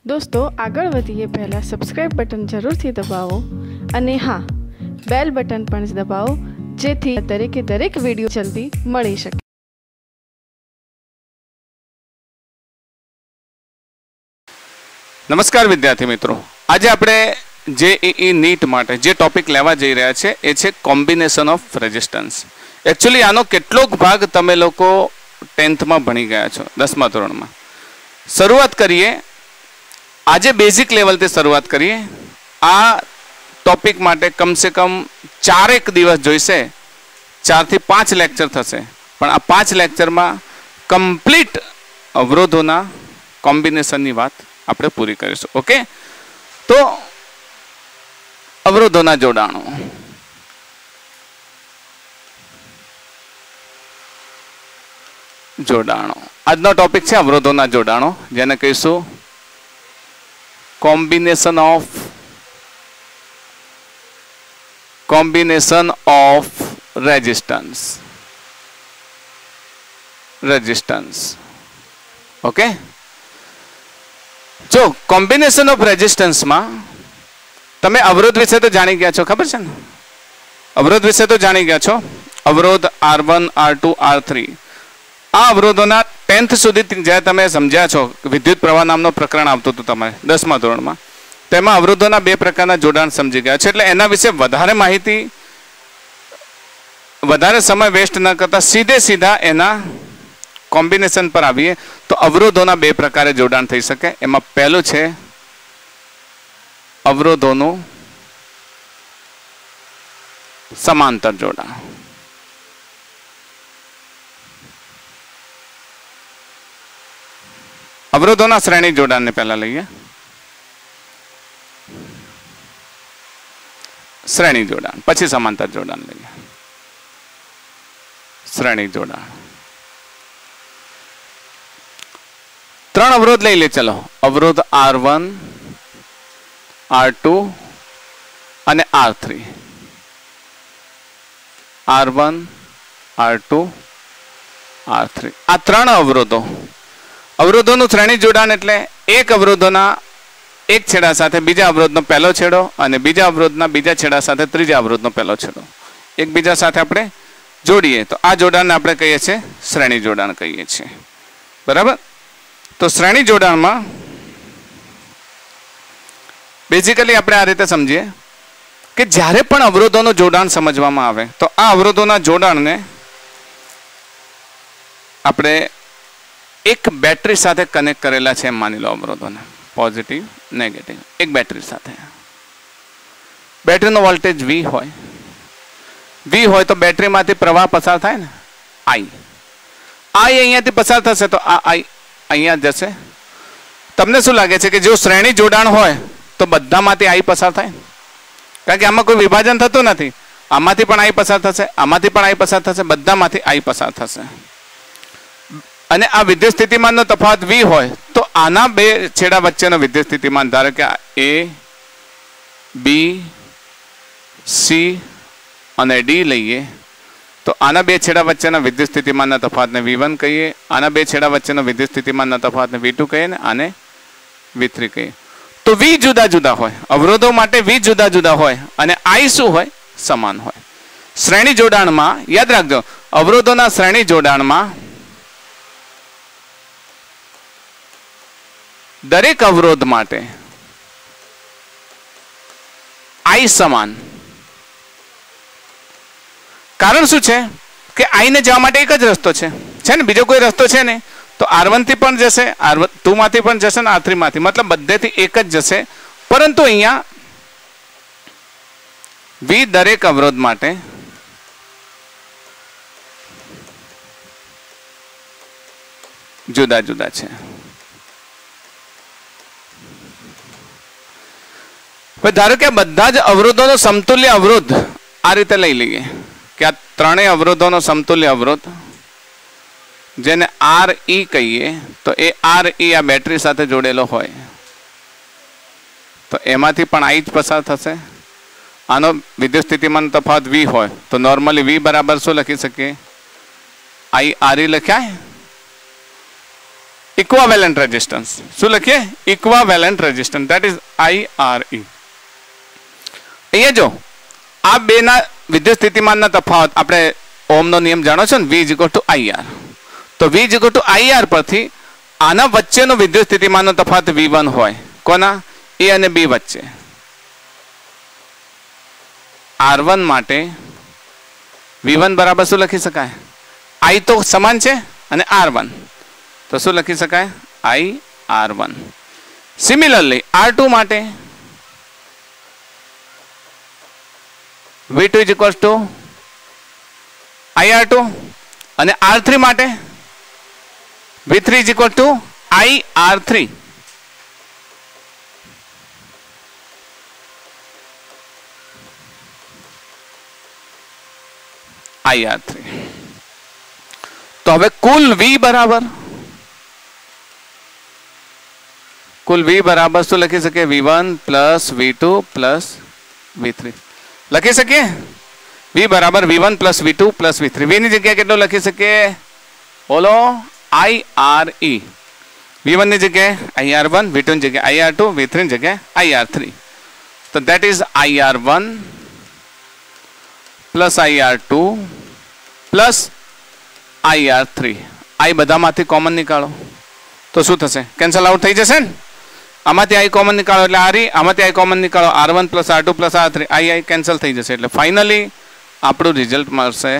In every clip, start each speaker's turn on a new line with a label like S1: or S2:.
S1: दोस्तों આગળ વધીએ પહેલા સબસ્ક્રાઇબ બટન જરૂરથી દબાવો અને હા બેલ બટન પણ દબાવો જેથી દરેક વિડિયો જલ્દી મળી શકે।
S2: નમસ્કાર વિદ્યાર્થી મિત્રો, આજે આપણે જેઈઈ નીટ માટે જે ટોપિક લેવા જઈ રહ્યા છે એ છે કોમ્બિનેશન ઓફ રેઝિસ્ટન્સ। એકચ્યુઅલી આનો કેટલોક ભાગ તમે લોકો 10th માં ભણી ગયા છો, 10મા ધોરણમાં। શરૂઆત કરીએ, આજે બેઝિક લેવલથી શરૂઆત કરીએ। આ ટોપિક માટે કમસે કમ 4 દિવસ જોઈશે, 4 થી 5 લેક્ચર થશે, પણ આ 5 લેક્ચરમાં કમ્પ્લીટ અવરોધોના કોમ્બિનેશનની વાત આપણે પૂરી કરીશું। ઓકે, તો અવરોધોના જોડાણો। આજનો ટોપિક છે અવરોધોના જોડાણો, જેને કહીશું કોમ્બિનેશન ઓફ રેઝિસ્ટન્સ। ઓકે, જો કોમ્બિનેશન ઓફ રેઝિસ્ટન્સ માં તમે અવરોધ વિશે તો જાણી ગયા છો, ખબર છે ને? અવરોધ વિશે તો જાણી ગયા છો। અવરોધ R1 R2 R3 આ અવરોધોના 10th સુધી જ્યારે તમે સમજ્યા છો, વિદ્યુત પ્રવાહ નામનો પ્રકરણ આવતું હતું તમારે 10મા ધોરણમાં, તેમાં અવરોધોના 2 પ્રકારના જોડાણ સમજી ગયા છે। એટલે એના વિશે વધારે માહિતી, વધારે સમય વેસ્ટ ન કરતા સીધા એના કોમ્બિનેશન પર આવીએ તો અવરોધોના 2 પ્રકારે જોડાણ થઈ શકે। એમાં પહેલું છે અવરોધોનું સમાંતર જોડાણ। અવરોધોના શ્રેણી જોડાણને પહેલા લઈએ। શ્રેણી જોડાણ પછી સમાંતર જોડાણ લઈએ। શ્રેણી જોડાણ 3 અવરોધ લઈ લે, ચલો। અવરોધ R1 R2 અને R3। R1 R2 R3 આ 3 અવરોધોનું શ્રેણી જોડાણ એટલે એક અવરોધોના એક છેડા સાથે બીજા અવરોધનો પહેલો છેડો અને બીજા અવરોધના બીજા છેડા સાથે ત્રીજા અવરોધનો પહેલો છેડો એકબીજા સાથે આપણે જોડીએ તો આ જોડાણને આપણે કહીએ છીએ શ્રેણી જોડાણ કહીએ છીએ, બરાબર? તો શ્રેણી જોડાણમાં બેઝિકલી આપણે આ રીતે સમજીએ કે જ્યારે પણ અવરોધોનું જોડાણ સમજવામાં આવે તો આ અવરોધોના જોડાણને આપણે એક બેટરી સાથે કનેક્ટ કરેલા છે એમ માની લો। અવરોધોને પોઝિટિવ નેગેટિવ એક બેટરી સાથે, બેટરીનો વોલ્ટેજ V હોય તો બેટરીમાંથી પ્રવાહ પસાર થાય ને, I અહીંયાથી પસાર થશે તો આ I અહીંયા જશે। તમને શું લાગે છે કે જો શ્રેણી જોડાણ હોય તો બધામાંથી I પસાર થાય? કારણ કે આમાં કોઈ વિભાજન થતું નથી, આમાંથી પણ I પસાર થશે, આમાંથી પણ I પસાર થશે, બધામાંથી I પસાર થશે। અને આ વિદ્યુત સ્થિતિમાનનો તફાવત V હોય તો આના 2 છેડા વચ્ચેનો વિદ્યુત સ્થિતિમાન, ધારો કે A B C અને D લઈએ તો આના 2 છેડા વચ્ચેના વિદ્યુત સ્થિતિમાનના તફાવતને V1 કહીએ, આના 2 છેડા વચ્ચેનો વિદ્યુત સ્થિતિમાનના તફાવતને V2 કહીએ ને આને V3 કહીએ। તો V જુદા જુદા હોય, અવરોધો માટે V જુદા જુદા હોય અને I શું હોય? સમાન હોય। શ્રેણી જોડાણમાં યાદ રાખજો, અવરોધોના શ્રેણી જોડાણમાં દરેક અવરોધ માટે I સમાન। કારણ શું છે કે I ને જવા માટે એક જ રસ્તો છે ને, બીજો કોઈ રસ્તો છે ને? તો R1 થી પણ જશે, R2 માંથી પણ જશે ને R3 માંથી, મતલબ બધેથી એક જ જશે। પરંતુ અહીંયા V દરેક અવરોધ માટે જુદા જુદા છે। ધારો કે બધા જ અવરોધોનો સમતુલ્ય અવરોધ આ રીતે લઈ લઈએ કે આ 3 અવરોધોનો સમતુલ્ય અવરોધ જેને RE કહીએ તો એ RE આ બેટરી સાથે જોડેલો હોય તો એમાંથી પણ I જ પસાર થશે। આનો વિદ્યુત સ્થિતિમાન તફાવત V હોય તો નોર્મલી V બરાબર શું લખી શકીએ? I RE લખાય। इक्वावेलेंट रेजिस्टन्स શું લખીએ ઇક્વાવેલેન્ટ રેઝિસ્ટન્સ ધેટ ઇઝ IRE. અહીંયા જો આ બેના વિદ્યુત સ્થિતિમાનના તફાવત આપણે ઓહમનો નિયમ જાણો છો ને V = IR. તો V = IR પરથી આના વચ્ચેનો વિદ્યુત સ્થિતિમાનનો તફાવત V1 હોય કોના A અને B વચ્ચે. R1 માટે V1 બરાબર શું લખી શકાય I તો સમાન છે અને R1 તો શું લખી શકાય IR1. સિમિલરલી R2 માટે V2 = IR2 અને R3 માટે V3 = IR3. IR3. તો હવે કુલ V બરાબર શું લખી શકીએ V1 + V2 + V3 લખી શકીએ V બરાબર V1 + V2 + V3. V ની જગ્યાએ કેટલો લખી શકીએ બોલો IRE. V1 ની જગ્યાએ IR1, V2 ની જગ્યાએ IR2, V3 ની જગ્યાએ IR3. તો that is IR1 + IR2 + IR3. I બધામાંથી કોમન નીકાળો તો શું થશે કેન્સલ આઉટ થઈ જશે ને. આમાંથી I કોમન નીકાળો એટલે RE, આમાંથી I કોમન નીકાળો R1 + R2 + R3. I cancel થઈ જશે એટલે ફાઇનલી આપણું રિઝલ્ટ મળશે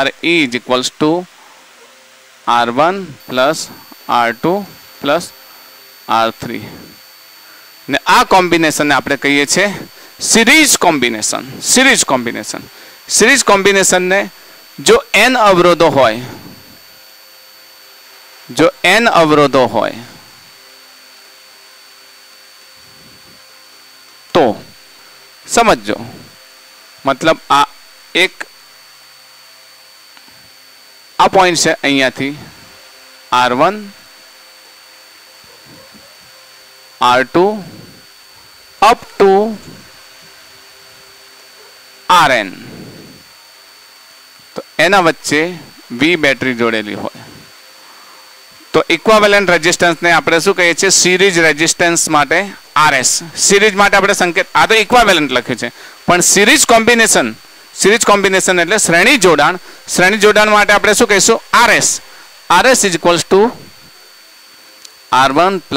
S2: RE = R1 + R2 + R3. ને આ કોમ્બિનેશનને આપણે કહીએ છીએ સિરીઝ કોમ્બિનેશન. સિરીઝ કોમ્બિનેશનને જો n અવરોધો હોય તો સમજો મતલબ આ એક આ પોઈન્ટ છે અહીંયાથી R1 R2 up to Rn. તો એના વચ્ચે V બેટરી જોડેલી હોય તો ઇક્વાવેલેન્ટ રેઝિસ્ટન્સને આપણે શું કહીએ છીએ સિરીઝ રેઝિસ્ટન્સ માટે RS. સિરીઝ માટે આપણે સંકેત આ તો ઇક્વાવેલેન્ટ લખ્યું છે પણ સિરીઝ કોમ્બિનેશન એટલે શ્રેણી જોડાણ માટે આપણે શું કહીશું RS. RS = R1 +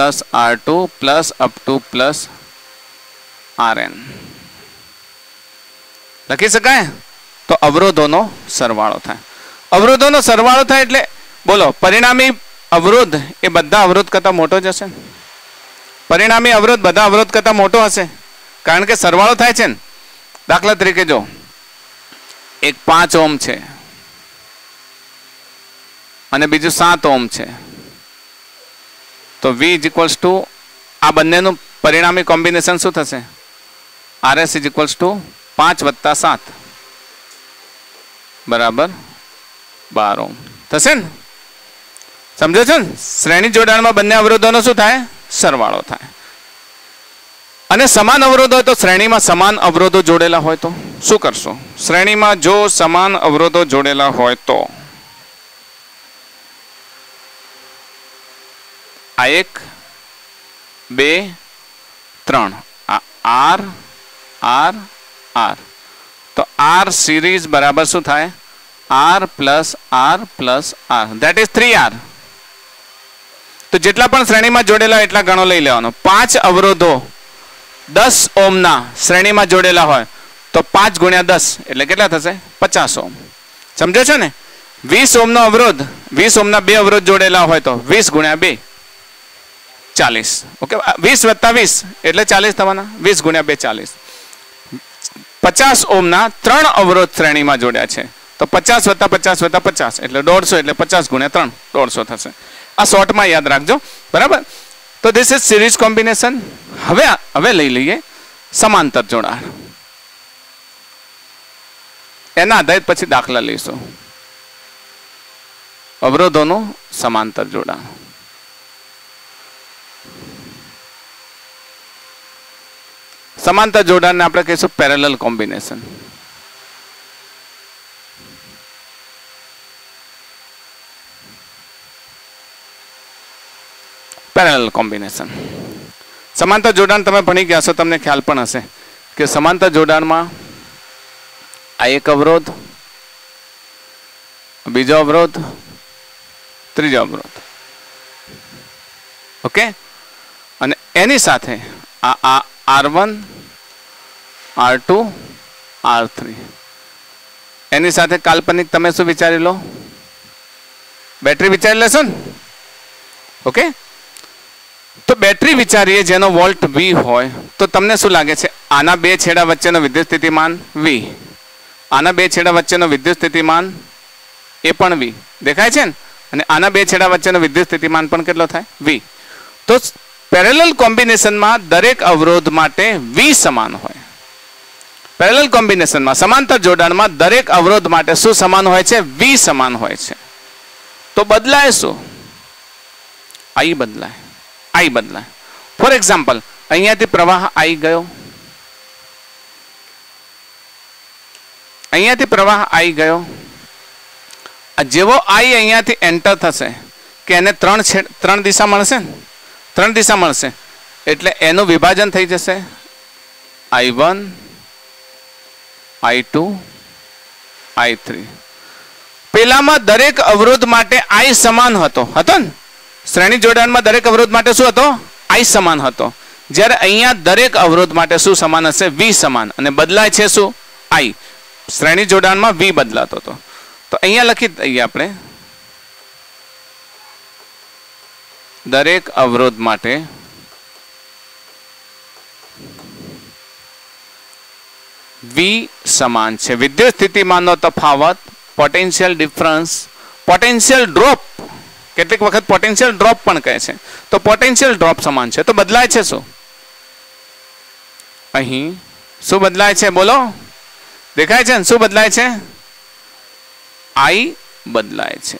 S2: R2 + up to + Rn લખી શકાય. તો અવરોધોનો સરવાળો થાય એટલે બોલો પરિણામી અવરોધ એ બધા અવરોધ કરતા મોટો જ હશે. પરિણામી અવરોધ બધા અવરોધ કરતા મોટો હશે કારણ કે સરવાળો થાય છે ને. દાખલા તરીકે જો એક 5 ઓહમ છે અને બીજું 7 ઓહમ છે તો V = આ બંનેનું પરિણામી કોમ્બિનેશન શું થશે RS = 5 + 7 બરાબર 12 ઓહમ થશે ને. સમજો છો ને શ્રેણી જોડાણમાં બંને અવરોધોનો શું થાય સરવાળો થાય. અને સમાન અવરોધ હોય તો શ્રેણીમાં સમાન અવરોધો જોડેલા હોય તો શું કરશો શ્રેણીમાં જો સમાન અવરોધો જોડેલા હોય તો આ 1 2 3 આ R તો R સિરીઝ બરાબર શું થાય R + R + R that is 3R. તો જેટલા પણ શ્રેણીમાં જોડેલા એટલા ગણો લઈ લેવાનો. 5 અવરોધો 10 ઓહમના શ્રેણીમાં જોડેલા હોય તો 5 × 10 એટલે કેટલા થશે 50 ઓહમ. સમજો છો ને 20 ઓહમનો અવરોધ 20 ઓહમના 2 અવરોધ જોડેલા હોય તો 20 × 2 40. ઓકે 20 + 20 એટલે 40 થવાના 20 × 2 40. 50 ઓહમના 3 અવરોધ શ્રેણીમાં જોડ્યા છે તો 50 + 50 + 50 એટલે 150 એટલે 50 × 3 150 થશે. આ શોર્ટમાં યાદ રાખજો બરાબર. તો ધીસ ઇઝ સિરીઝ કોમ્બિનેશન. હવે લઈ લઈએ સમાંતર જોડાણ. એના આધારિત પછી દાખલા લઈશું. અવરોધોનું સમાંતર જોડાણ. સમાંતર જોડાણને આપણે કહીશું પેરેલલ કોમ્બિનેશન. Parallel combination. સમાંતર જોડાણ તમે ભણી ગયા છો, તમને ખ્યાલ પણ હશે કે સમાંતર જોડાણમાં આ એક અવરોધ, બીજો અવરોધ, ત્રીજો અવરોધ. ઓકે, અને એની સાથે આ R1 R2 R3, એની સાથે કાલ્પનિક તમે શું વિચારી લો? બેટરી વિચારી લેશો ને. ઓકે, તો બેટરી વિચારીએ જેનો વોલ્ટ V હોય તો તમને શું લાગે છે? આના બે છેડા વચ્ચેનો વિદ્યુત સ્થિતિમાન V, આના બે છેડા વચ્ચેનો વિદ્યુત સ્થિતિમાન એ પણ V દેખાય છે ને, અને આના બે છેડા વચ્ચેનો વિદ્યુત સ્થિતિમાન પણ કેટલો થાય? V. તો પેરેલલ કોમ્બિનેશનમાં દરેક અવરોધ માટે V સમાન હોય. પેરેલલ કોમ્બિનેશનમાં સમાંતર જોડાણમાં દરેક અવરોધ માટે શું સમાન હોય છે? V સમાન હોય છે. તો બદલાય શું? I બદલાય, I બદલાય. ફોર એક્ઝામ્પલ, અહીંયાથી પ્રવાહ I ગયો, અહીંયાથી પ્રવાહ I ગયો. જેવો I અહીંયાથી એન્ટર થશે કે એને ત્રણ દિશા મળશે ને, ત્રણ દિશા મળશે એટલે એનું વિભાજન થઈ જશે I1 I2 I3. પેલામાં દરેક અવરોધ માટે I સમાન હતો ને, શ્રેણી જોડાણમાં દરેક અવરોધ માટે શું હતો? I સમાન હતો. જ્યારે અહીંયા દરેક અવરોધ માટે શું સમાન હશે? V સમાન. અને બદલાય છે શું? I. શ્રેણી જોડાણમાં V બદલાતો હતો. તો અહીંયા લખી દઈએ આપણે, દરેક અવરોધ માટે V સમાન છે. વિદ્યુત સ્થિતિમાનનો તફાવત, પોટેન્શિયલ ડિફરન્સ, પોટેન્શિયલ ડ્રોપ, કેટલીક વખત પોટેન્શિયલ ડ્રોપ પણ કહે છે. તો પોટેન્શિયલ ડ્રોપ સમાન છે. તો બદલાય છે શું? અહીં શું બદલાય છે? બોલો, દેખાય છે ને? શું બદલાય છે? I બદલાય છે.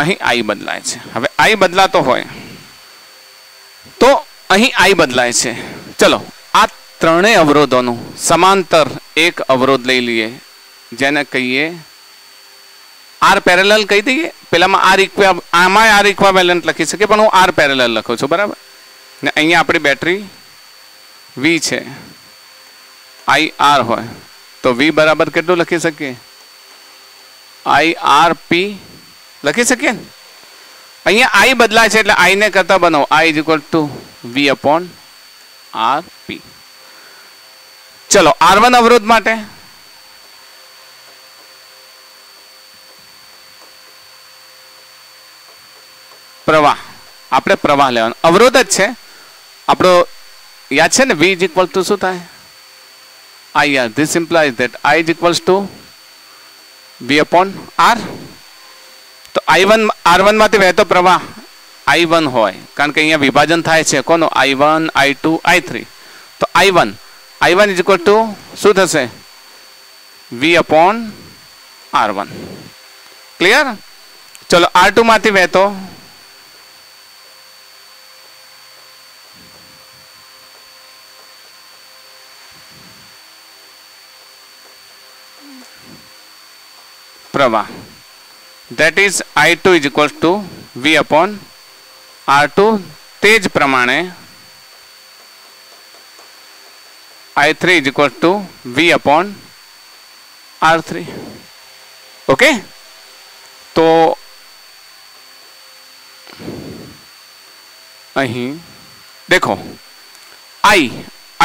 S2: અહીં I બદલાય છે. હવે I બદલાતો હોય તો અહીં I બદલાય છે. ચલો, આ ત્રણેય અવરોધોનું સમાંતર એક અવરોધ લઈ લઈએ, જેને કહીએ R પેરેલલ કહી દઈએ. પેલામાં આમાં R ઇક્વિવેલન્ટ લખી શકીએ, પણ હું R પેરેલલ લખું છું, બરાબર ને. અહીંયા આપણી બેટરી V છે, I R હોય તો V બરાબર કેટલું લખી શકીએ? IRP લખી શકીએ ને. અહીંયા I બદલાય છે એટલે I ને કરતા બનાવો, I = V/RP. ચલો, R1 અવરોધ માટે પ્રવાહ, આપણે પ્રવાહ લેવાનો, અવરોધ જ છે આપણો, યાદ છે ને? V = શું થાય? IR. This implies that I = V/R. તો I1 R1 માંથી વહેતો પ્રવાહ I1 હોય, કારણ કે અહીંયા વિભાજન થાય છે કોનો? I1 I2 I3. તો I1 = શું થશે? V/R1. ક્લિયર? ચલો, R2 માંથી વહેતો પ્રવાહ, that is I2 = V/R2. તે જ પ્રમાણે I3 = V/R3. ઓકે, તો અહીં દેખો, I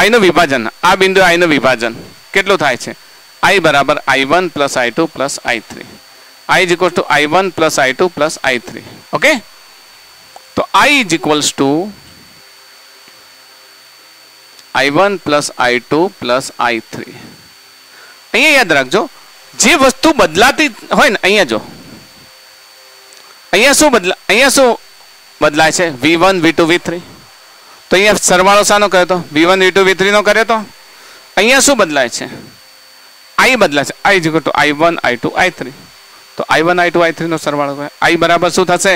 S2: નું વિભાજન, આ બિંદુ I નું વિભાજન કેટલું થાય છે? I બરાબર I1 + I2 + I3. I = I1 + I2 + I3. Okay, તો I = I1 + I2 + I3. અહીંયા યાદ રાખજો, જે વસ્તુ બદલાતી હોય ને, અહીંયા જો, અહીંયા શું બદલાય છે? V1 V2 V3. તો અહીંયા સરવાળો શાનો કર્યો તો? V1 V2 V3 નો કર્યો તો. અહીંયા શું બદલાય છે? I બદલાય છે. I = I1 I2 I3. તો I1 I2 I3 નો સરવાળો કરે. I બરાબર શું થશે?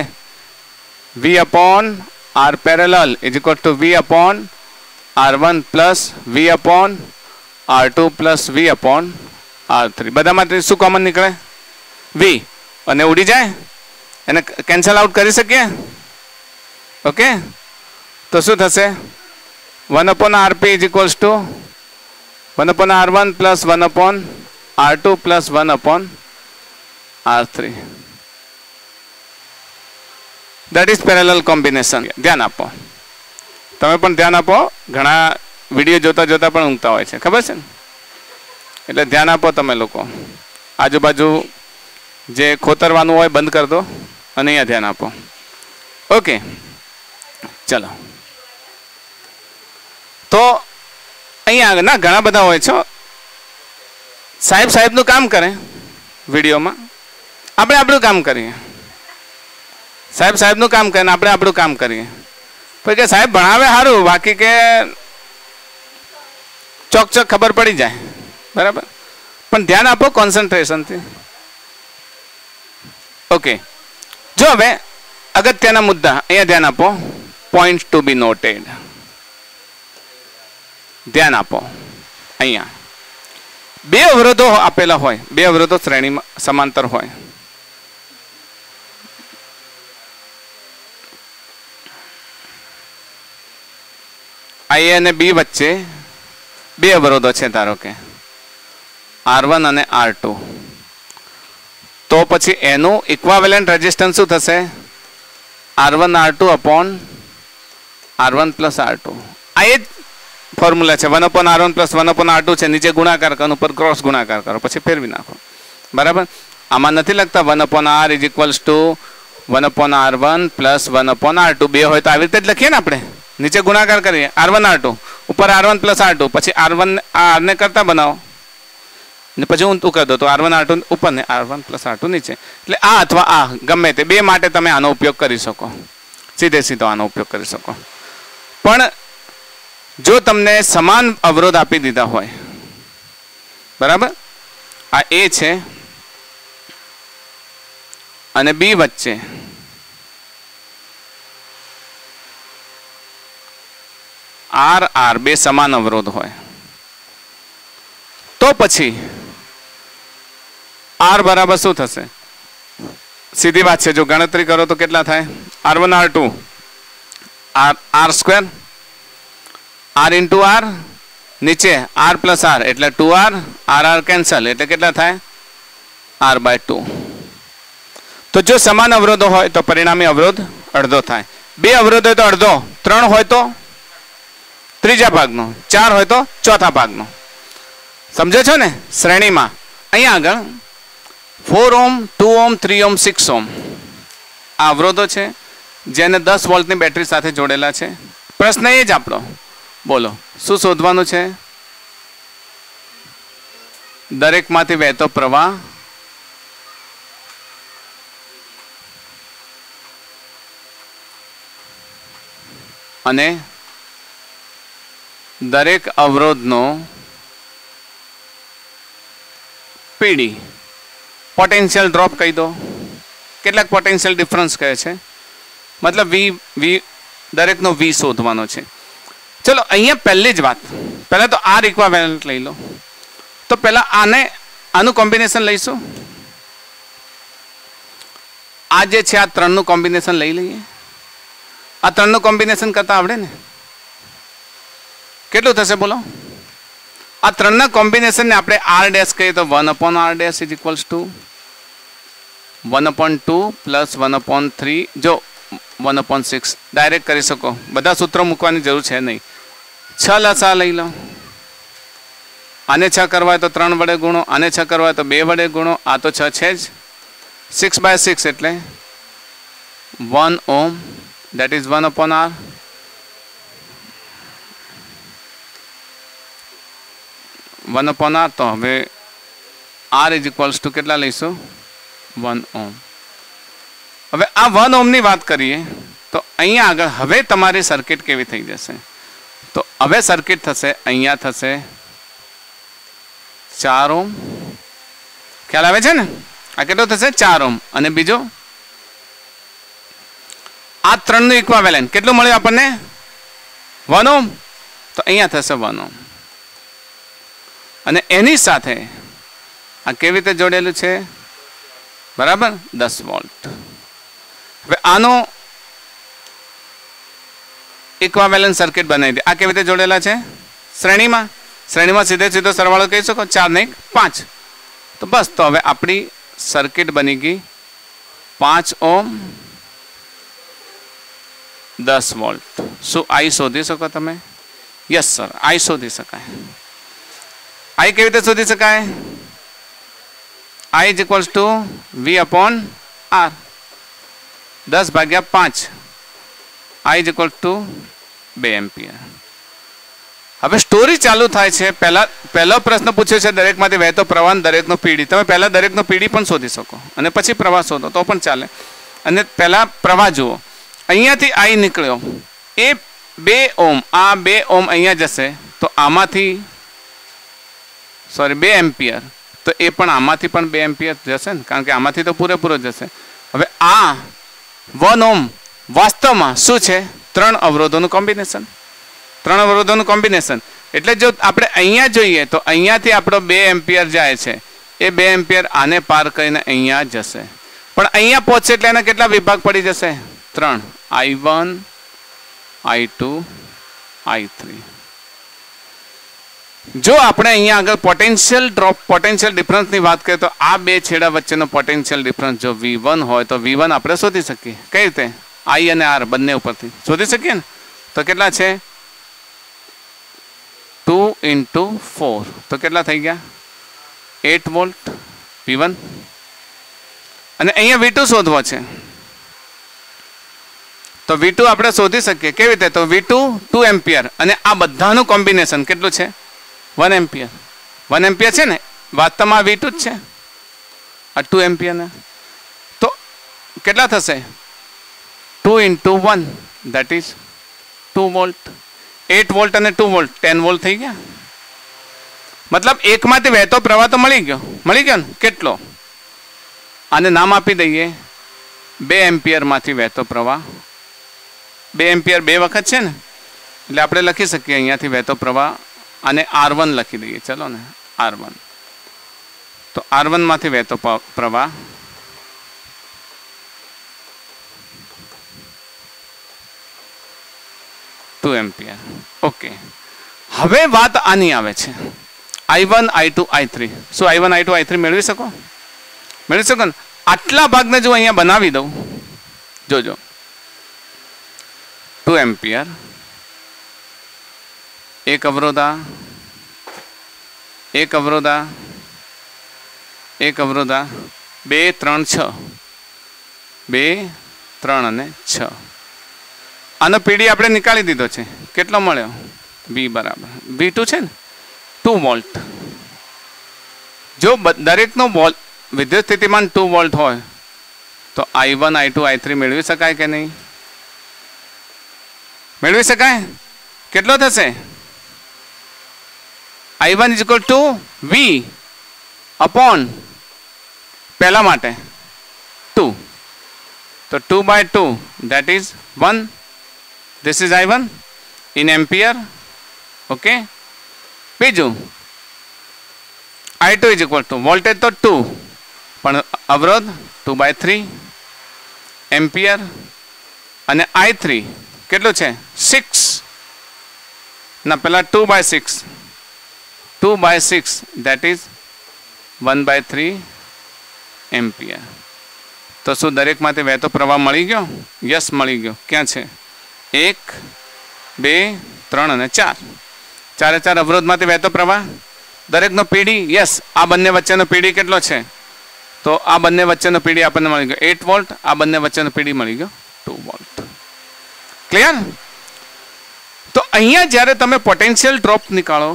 S2: V/R parallel = V/R1 + V/R2 + V/R3. બધામાંથી શું કોમન નીકળે? V. અને ઉડી જાય એને કેન્સલ આઉટ કરી શકીએ? ઓકે, તો શું થશે? 1/rp is equals to 1/r1 plus 1/r2 plus 1/r3. That is parallel combination. ધ્યાન આપો, તમે પણ ધ્યાન આપો. ઘણા વિડીયો જોતા જોતા પણ ઊંઘતા હોય છે, ખબર છે ને? એટલે ધ્યાન આપો તમે લોકો. આજુબાજુ જે ખોતરવાનું હોય બંધ કરી દો અને અહીંયા ધ્યાન આપો. ઓકે, ચલો. તો અહીંયા ના ઘણા બધા હોય છે, સાહેબનું કામ કરે વિડીયોમાં, આપણે આપણું કામ કરીએ. સાહેબનું કામ કરે ને આપણે આપણું કામ કરીએ. પછી કે સાહેબ ભણાવે સારું, બાકી કે ચોક ખબર પડી જાય. બરાબર, પણ ધ્યાન આપો કોન્સન્ટ્રેશનથી. ઓકે, જો હવે અગત્યના મુદ્દા અહીંયા ધ્યાન આપો. પોઈન્ટ ટુ બી નોટેડ. ધ્યાન આપો. અહીંયા બે અવરોધો આપેલા હોય, બે અવરોધો શ્રેણીમાં સમાંતર હોય. A અને B વચ્ચે બે અવરોધો છે, ધારો કે R1 અને R2. તો પછી એનું ઇક્વાવેલેન્ટ રેઝિસ્ટન્સ શું થશે? R1 R2 upon R1 plus R2. આ એ જ ફોર્મ્યુલા છે. 1/R1 પ્લસ 1/R2 છે. નીચે ગુણાકાર કરો, ઉપર ક્રોસ ગુણાકાર કરો, પછી ફેરવી નાખો. બરાબર, આમાં નથી લખતા 1/R is equals to 1/R1 plus 1/R2. બે હોય તો આવી રીતે જ લખીએ ને આપણે. નીચે ગુણાકાર કરીએ, R1 R2 ઉપર R1 પ્લસ R2, પછી R1 R ને કરતા બનાવો ને પછી ઊંધું કરી દો તો R1 R2 ઉપર ને R1 પ્લસ R2 નીચે. એટલે આ અથવા આ ગમે તે બે માટે તમે આનો ઉપયોગ કરી શકો, સીધો આનો ઉપયોગ કરી શકો. પણ જો તમને સમાન અવરોધ આપી દીધા હોય, બરાબર, આ A છે અને B વચ્ચે R બે સમાન અવરોધ હોય, તો પછી R બરાબર શું થશે? સીધી વાત છે. જો ગણતરી કરો તો કેટલા થાય? R1 R2 R square, R into R, નીચે R પ્લસ R એટલે 2R, R કેન્સલ એટલે કેટલા થાય? R/2. તો જો સમાન અવરોધો હોય તો પરિણામી અવરોધ અડધો થાય. બે અવરોધ હોય તો અડધો, ત્રણ હોય તો ત્રીજા ભાગનો, ચાર હોય તો ચોથા ભાગનો. સમજો છો ને? શ્રેણીમાં અહીંયા આગળ 4 ઓહ્મ, 2 ઓહ્મ, 3 ઓહ્મ, 6 ઓહ્મ આ અવરોધો છે, જેને 10 વોલ્ટની બેટરી સાથે જોડેલા છે. પ્રશ્ન એ જ આપણો, બોલો શું શોધવાનું છે? દરેકમાંથી વહેતો પ્રવાહ અને દરેક અવરોધનો પીડી પોટેન્શિયલ ડ્રોપ કહી દો. કેટલાક પોટેન્શિયલ ડિફરન્સ કહે છે, મતલબ વી દરેકનો વી શોધવાનો છે. ચલો અહીંયા પહેલી જ વાત, પહેલાં તો આર ઇક્વાવેલન્ટ લઈ લો. તો પહેલાં આનું કોમ્બિનેશન લઈશું. આ જે છે આ ત્રણનું કોમ્બિનેશન લઈ લઈએ. આ ત્રણનું કોમ્બિનેશન કરતા આવડે ને? કેટલું થશે બોલો? આ ત્રણના કોમ્બિનેશનને આપણે R ડેશ કહીએ તો 1/R dash is equals to 1/2 plus 1/3. જો 1/6 ડાયરેક્ટ કરી શકો, બધા સૂત્રો મૂકવાની જરૂર છે નહીં. 6 લસા લઈ લો. આને 6 કરવા હોય તો 3 વડે ગુણો, આને 6 કરવા હોય તો 2 વડે ગુણો. આ તો 6 છે જ. 6/6 એટલે 1 ઓહ્મ, that is 1/R. તો હવે R ઇઝ ઇક્વલ્સ ટુ કેટલા લઈશું? 1 ઓહ્મ. હવે આ 1 ઓહ્મની વાત કરીએ તો અહીંયા આગળ હવે તમારી સર્કિટ કેવી થઈ જશે? તો હવે સર્કિટ થશે, અહીંયા થશે 4 ઓહ્મ. ખ્યાલ આવે છે ને? આ કેટલો થશે? 4 ઓહ્મ. અને બીજો આ ત્રણનું ઇક્વાવેલેન્ટ કેટલું મળ્યું આપણને? 1 ઓહ્મ. તો અહીંયા થશે 1 ઓહ્મ. અને એની સાથે આ કેવી રીતે જોડેલું છે? બરાબર, 10 વોલ્ટ. હવે આનો ઇક્વાવેલન્ટ સર્કિટ બનાવી દે. આ કેવી રીતે જોડેલા છે? શ્રેણીમાં. શ્રેણીમાં સીધે સીધો સરવાળો કહી શકો, 4 ને 1 5. તો બસ, તો હવે આપણી સર્કિટ બની ગઈ 5 ઓહ્મ 10 વોલ્ટ. શું આઈ શોધી શકો તમે? યસ સર, આઈ શોધી શકાય. આઈ કેવી રીતે શોધી શકાય? I is equals to V upon R. 10/5. I is equals to 2 ampere. હવે સ્ટોરી ચાલુ થાય છે. પહેલો પ્રશ્ન પૂછ્યો છે દરેકમાંથી વહેતો પ્રવાહ, દરેકનો પીડી. તમે પહેલા દરેકનો પીડી પણ શોધી શકો અને પછી પ્રવાહ શોધો તો પણ ચાલે. અને પહેલા પ્રવાહ જુઓ. અહીંયાથી I નીકળ્યો, એ 2 ઓહ્મ, આ 2 ઓહ્મ અહીંયા જશે તો આમાંથી 2 એમ્પિયર, તો એ પણ આમાંથી પણ 2 એમ્પિયર જશે ને, કારણ કે આમાંથી તો પૂરેપૂરો જશે. હવે આ 1 ઓહ્મ વાસ્તવમાં શું છે? 3 અવરોધોનું કોમ્બિનેશન. 3 અવરોધોનું કોમ્બિનેશન. એટલે જો આપણે અહીંયા જોઈએ તો અહીંયાથી આપણો 2 એમ્પિયર જાય છે, એ 2 એમ્પિયર આને પાર કરીને અહીંયા જશે. પણ અહીંયા પહોંચશે એટલે એના કેટલા વિભાગ પડી જશે? 3. I1, I2, I3. જો આપણે અહીંયા આગળ પોટેન્શિયલ ડ્રોપ, પોટેન્શિયલ ડિફરન્સની વાત કરીએ તો આ 2 છેડા વચ્ચેનો પોટેન્શિયલ ડિફરન્સ જો V1 હોય તો V1 આપણે શોધી શકીએ. કઈ રીતે? I અને R બંને ઉપરથી શોધી શકીએ ને. તો કેટલા છે? 2 × 4, તો કેટલા થઈ ગયા? 8 વોલ્ટ V1. અને અહીંયા V2 શોધવો છે, તો V2 આપણે શોધી શકીએ. કેવી રીતે? તો V2 2 એમ્પિયર અને આ બધાનું કોમ્બિનેશન કેટલું છે? 1 એમ્પિયર. 1 એમ્પિયર છે ને, વાસ્તવમાં V2 જ છે, આ 2 એમ્પિયર ને. તો કેટલા થશે? 2 × 1, that is 2 વોલ્ટ. 8 વોલ્ટ અને 2 વોલ્ટ 10 વોલ્ટ થઈ ગયા. મતલબ એકમાંથી વહેતો પ્રવાહ તો મળી ગયો ને. કેટલો? આને નામ આપી દઈએ 2 એમ્પિયરમાંથી વહેતો પ્રવાહ. 2 એમ્પિયર 2 વખત છે ને, એટલે આપણે લખી શકીએ અહીંયાથી વહેતો પ્રવાહ. અને R1 લખી દઈએ, ચલો ને, R1. તો R1 માંથી વહેતો પ્રવાહ $2 એમ્પિયર. ઓકે, હવે વાત આની આવે છે I1, I2, I3. શું I1, I2, I3 મેળવી શકો? મેળવી શકો ને. આટલા ભાગને જો અહીંયા બનાવી દઉં, જોજો, 2 એમ્પિયર, 1 અવરોધા, 1 અવરોધા, 1 અવરોધા, 2 3 6, 2 3 અને 6. આનો પીડી આપણે નીકાળી દીધો છે. કેટલો મળ્યો? V બરાબર V2 છે ને, 2 વોલ્ટ. જો દરેકનો વિદ્યુત સ્થિતિમાન 2 વોલ્ટ હોય તો I1, I2, I3 મેળવી શકાય કે નહીં? મેળવી શકાય. કેટલો થશે? I1 = V upon પહેલા માટે 2, તો 2/2, that is 1. This is I1 in ampere. Okay. બીજું I2 = વોલ્ટેજ તો 2 પણ અવરોધ 2/3 એમ્પિયર. અને I3 કેટલું છે? 6 ના, પેલા 2/6, 2/6, that is 1/3 એમ્પિયર. તો શું દરેકમાંથી વહેતો પ્રવાહ મળી ગયો? યસ, મળી ગયો. ક્યાં છે? 1 2 3 અને 4. 4 અવરોધમાંથી વહેતો પ્રવાહ. દરેકનો પીડી, યસ, આ બંને વચ્ચેનો પીડી કેટલો છે? તો આ બંને વચ્ચેનો પીડી આપણને મળી ગયો 8 વોલ્ટ. આ બંને વચ્ચેનો પીડી મળી ગયો 2 વોલ્ટ. ક્લિયર? તો અહીંયા જ્યારે તમે પોટેન્શિયલ ડ્રોપ નીકાળો,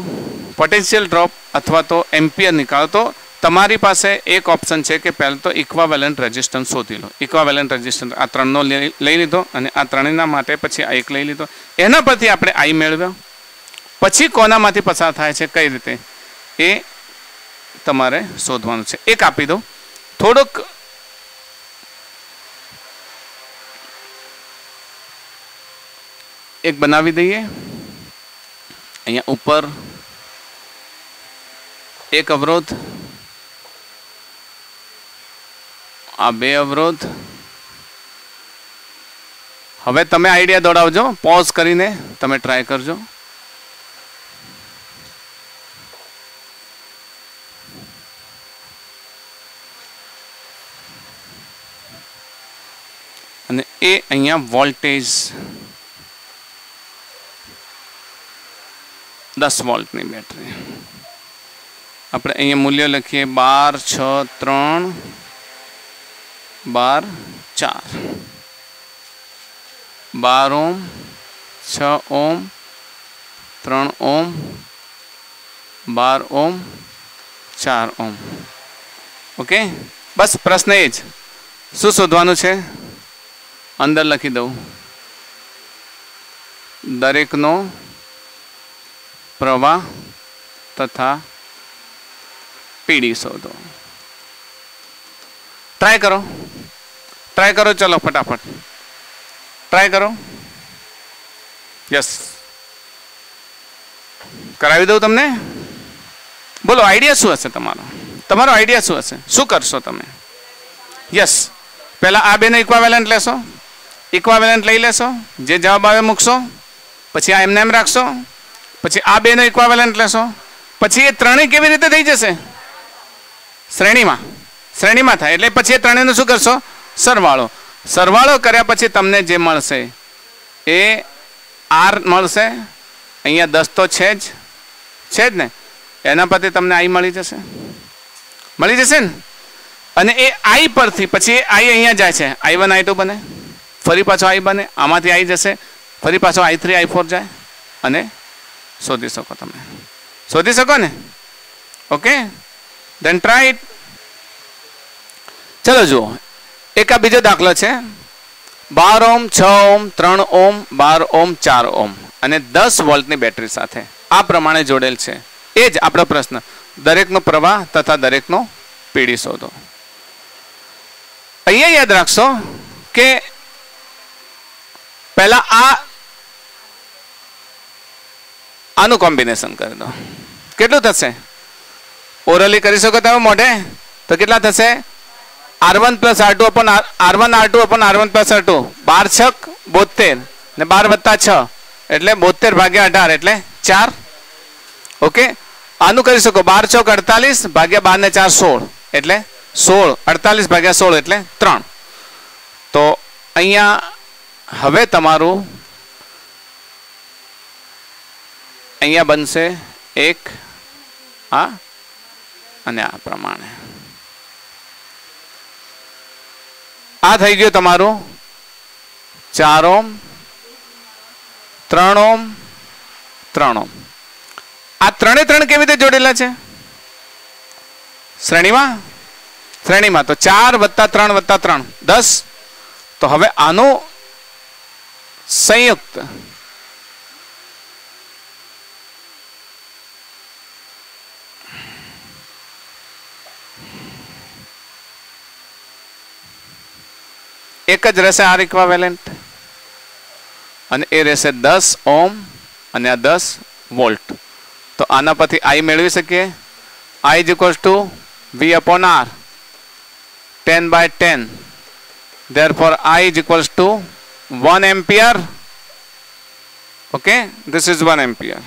S2: પોટેન્શિયલ ડ્રોપ અથવા તો એમ્પિયર નીકાળો, તો તમારી પાસે એક ઓપ્શન છે કે પહેલાં તો ઇક્વાવેલન્ટ રેઝિસ્ટન્સ શોધી લો. ઇક્વાવેલન્ટ રેઝિસ્ટન્સ આ 3નો લઈ લીધો અને આ 3ના માટે પછી આ 1 લઈ લીધો. એના પરથી આપણે I મેળવ્યો. પછી કોનામાંથી પસાર થાય છે, કઈ રીતે, એ તમારે શોધવાનું છે. એક આપી દો, થોડોક એક બનાવી દઈએ. અહીંયા ઉપર 1 અવરોધ, આ 2 અવરોધ, હવે તમે આઈડિયા દોડાવજો, પોઝ કરીને તમે ટ્રાય કરજો. અને એ અહીંયા વોલ્ટેજ 10 વોલ્ટની બેટરી. આપણે અહીંયા મૂલ્ય લખીએ 12 6 3 12 4. 12 ઓમ, 6 ઓમ, 3 ઓમ, 12 ઓમ, 4 ઓમ. ઓકે, બસ પ્રશ્ન એ જ. શું શોધવાનું છે? અંદર લખી દઉં, દરેકનો પ્રવાહ તથા પીડી શોધો. ટ્રાય કરો, ટ્રાય કરો, ચલો ફટાફટ ટ્રાય કરો. યસ, કરાવી દઉં તમને. બોલો, આઈડિયા શું હશે તમારો? તમારો આઈડિયા શું હશે? શું કરશો તમે? યસ, પહેલા આ બેનો ઇક્વાવેલન્ટ લેશો, ઇક્વાવેલન્ટ લઈ લેશો, જે જવાબ આવે મૂકશો, પછી આ એમને એમ રાખશો, પછી આ બેનો ઇક્વાવેલન્ટ લેશો, પછી એ ત્રણેય કેવી રીતે થઈ જશે? શ્રેણીમાં, શ્રેણીમાં થાય. એટલે પછી એ ત્રણેયનું શું કરશો? સરવાળો. સરવાળો કર્યા પછી તમને જે મળશે એ આર મળશે. અહીંયા 10 તો છે જ ને, એના પરથી તમને આઈ મળી જશે, મળી જશે ને. અને એ આઈ પરથી પછી આઈ અહીંયા જાય છે, I1 I2 બને, ફરી પાછો આઈ બને, આમાંથી આઈ જશે, ફરી પાછો I3 I4 જાય, અને શોધી શકો. તમે શોધી શકો ને? Okay, then try it. ચલો જુઓ, એક આ બીજો દાખલો છે. 12 ઓમ, 6 ઓમ, 3 ઓમ, 12 ઓમ, 4 ઓમ અને 10 વોલ્ટની બેટરી સાથે આ પ્રમાણે જોડેલ છે. એ જ આપણો પ્રશ્ન, દરેકનો પ્રવાહ તથા દરેકનો પીડી શોધો. અહીંયા યાદ રાખશો કે પહેલા આનું કોમ્બિનેશન કરી દો. કેટલું થશે? ઓરલી કરી શકો તમે મોઢે, તો કેટલા થશે? R1 + R2 upon R1 R2 upon R1 + R2. 12 6 72 ને 12 + 6 એટલે 72/18 એટલે 4. ઓકે, આનું કરી શકો 12 × 48 /12 ને 4 16 એટલે 16. 48/16 એટલે 3. તો અહીંયા હવે તમારું અહીંયા બનશે 1 આ અને આ પ્રમાણે. આ થઈ ગયું તમારું 4 ઓમ, 3 ઓમ, 3 ઓમ. આ ત્રણે ત્રણ કેવી રીતે જોડેલા છે? શ્રેણીમાં, શ્રેણીમાં. તો 4 + 3 + 3 10. તો હવે આનું સંયુક્ત એક જ રહેશે, આર ઇક્વાવેલન્ટ, અને એ રહેશે 10 ઓમ અને આ 10 વોલ્ટ. તો આના પરથી આઈ મેળવી શકીએ. I = V/R 10/10. Therefore I = 1 ampere. Okay, this is 1 ampere.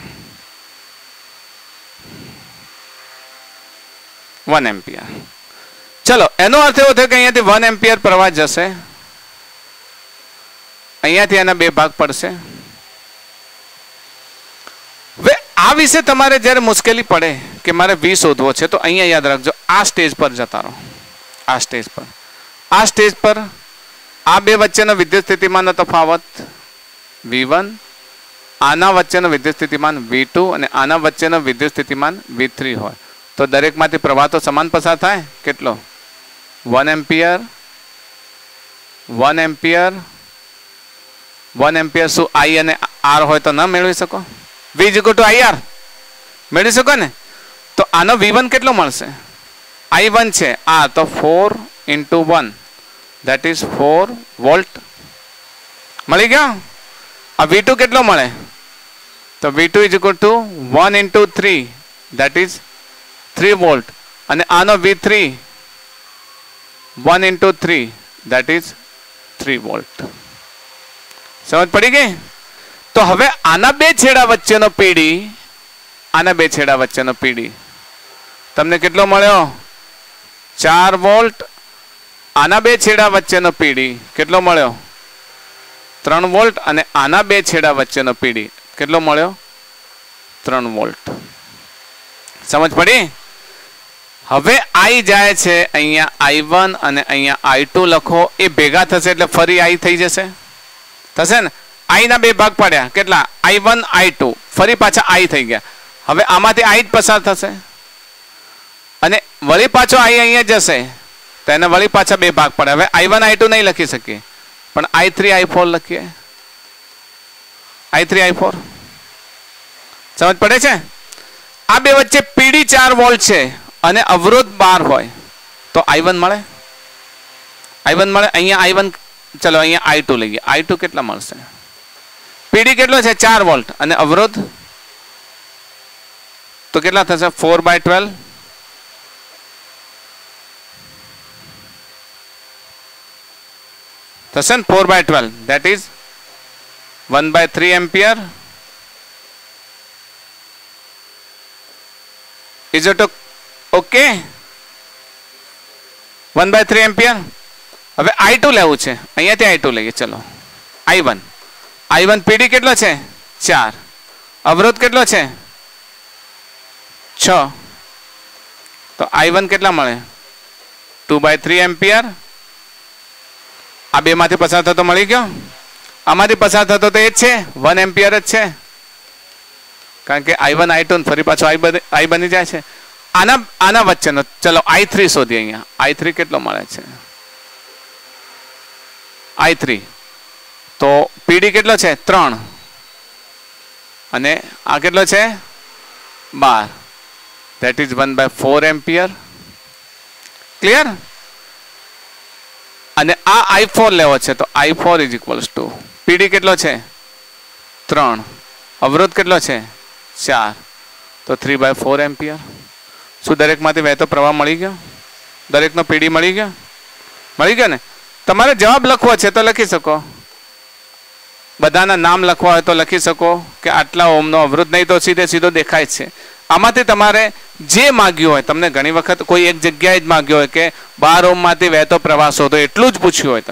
S2: 1 ampere. ચલો, એનો અર્થ એવો થયો કે અહીંયાથી 1 એમ્પિયર પ્રવાહ જશે, અહીંયાથી એના 2 ભાગ પડશે. હવે આ વિશે તમારે જ્યારે મુશ્કેલી પડે કે મારે V શોધવો છે, તો અહીંયા યાદ રાખજો, આ સ્ટેજ પર જતા રહો. આ સ્ટેજ પર, આ સ્ટેજ પર આ બે વચ્ચેનો વિદ્યુત સ્થિતિમાનનો તફાવત V1, આના વચ્ચેનો વિદ્યુત સ્થિતિમાન V2 અને આના વચ્ચેનો વિદ્યુત સ્થિતિમાન V3 હોય તો દરેકમાંથી પ્રવાહ તો સમાન પસાર થાય. કેટલો? 1 એમ્પિયર, 1 એમ્પિયર, 1 એમ્પિયર. શું I અને R હોય તો ન મેળવી શકો? V = IR મેળવી શકો ને? તો આનો V1 કેટલો મળશે? I1 છે આ, તો 4 × 1 that is 4 વોલ્ટ મળી ગયો. આ V2 કેટલો મળે? તો V2 = 1 × 3 that is 3 વોલ્ટ. અને આનો V3 1 × 3 that is 3 વોલ્ટ. समझ पड़ी गई? तो हवे आना बे छेड़ा वच्चेनो पीडी, आना बे छेड़ा वच्चेनो पीडी तमने केटलो मळ्यो? 4 वोल्ट। आना बे छेड़ा वच्चेनो पीडी केटलो मळ्यो? 3 वोल्ट। અને આના બે છેડા વચ્ચેનો પીડી કેટલો મળ્યો? 3 વોલ્ટ। સમજ પડી? હવે I જાય છે અહીંયા I1 અને અહીંયા I2 લખો, એ ભેગા થશે એટલે ફરી I થઈ જશે, થશે ને? I ના બે ભાગ પાડ્યા, કેટલા? I1 I2, ફરી પાછા I થઈ ગયા। હવે આમાંથી I જ પસાર થશે અને વળી પાછો I અહીંયા જશે તો એને વળી પાછા બે ભાગ પડે। હવે I1 I2 નહીં લખી શકીએ પણ I3 I4 લખીએ, I3 I4। સમજ પડે છે? આ બે વચ્ચે પીડી 4 વોલ્ટ છે અને અવરોધ 12 હોય તો I1 મળે, I1 મળે। અહીંયા I1, ચલો અહીંયા I2 લઈએ, I2 કેટલા મળશે? પીડી કેટલો છે? 4 વોલ્ટ અને અવરોધ તો કેટલા થશે? 4/12 થશે ને? 4/12 that is 1/3 ampere. Is it okay? 1/3 ampere. હવે I2 લેવું છે, અહીંયાથી I2 લઈએ, ચલો I1 પીડી કેટલો છે? 4, અવરોધ કેટલો છે? 6, તો I1 કેટલા મળે? 2/3 एम्पियर। આ બે માંથી પસાર થતો મળી ગયો, આમાંથી પસાર થતો તો એ જ છે, 1 એમ્પિયર જ છે, કારણ કે I1 I2 ફરી પાછો I બની જાય છે। આના વચ્ચેનો ચલો I3 શોધીએ। અહીંયા I3 કેટલો મળે છે? I3 તો પીડી કેટલો છે? 3 અને આ કેટલો છે? 12, that is 1/4 એમ્પિયર। ક્લિયર? અને આ I4 લેવો છે તો I4 ઇઝ ઇક્વલ્સ ટુ પીડી કેટલો છે? 3, અવરોધ કેટલો છે? 4, તો 3/4 એમ્પિયર। શું દરેકમાંથી વહેતો પ્રવાહ મળી ગયો? દરેકનો પીડી મળી ગયો? મળી ગયો ને? તમારે જવાબ લખવો છે તો લખી શકો, બધાના નામ લખવા હોય તો લખી શકો કે આટલા ઓમનો અવરોધ, નહીં તો સીધો દેખાય છે। આમાંથી તમારે જે માગ્યું હોય, તમને ઘણી વખત કોઈ એક જગ્યાએ જ માગ્યો હોય કે 12 ઓમમાંથી વહેતો પ્રવાહ શોધો, એટલું જ પૂછ્યું હોય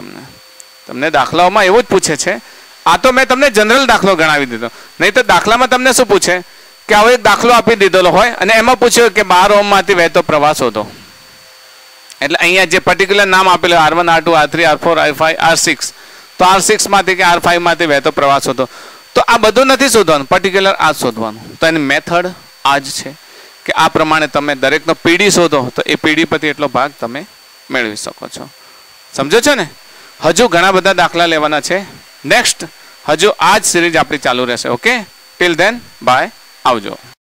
S2: તમને દાખલાઓમાં એવું જ પૂછે છે। આ તો મેં તમને જનરલ દાખલો ગણાવી દીધો, નહીં તો દાખલામાં તમને શું પૂછે કે આવો એક દાખલો આપી દીધેલો હોય અને એમાં પૂછ્યું કે 12 ઓમમાંથી વહેતો પ્રવાહ શોધો, એટલે અહીંયા જે પર્ટિક્યુલર નામ આપેલું R1 R2 R3 R4 R5 R6, તો R6 માંથી કે R5 માંથી વહેતો પ્રવાહ શોધો, તો આ બધું નથી શોધવાનું, પર્ટિક્યુલર આ શોધવાનું। તો એની મેથડ આ જ છે કે આ પ્રમાણે તમે દરેકનો પીડી શોધો તો એ પીડી પરથી એટલો ભાગ તમે મેળવી શકો છો। સમજો છો ને? હજુ ઘણા બધા દાખલા લેવાના છે નેક્સ્ટ, હજુ આ જ સિરીઝ આપણી ચાલુ રહેશે। ઓકે, ટિલ ધેન બાય, આવજો।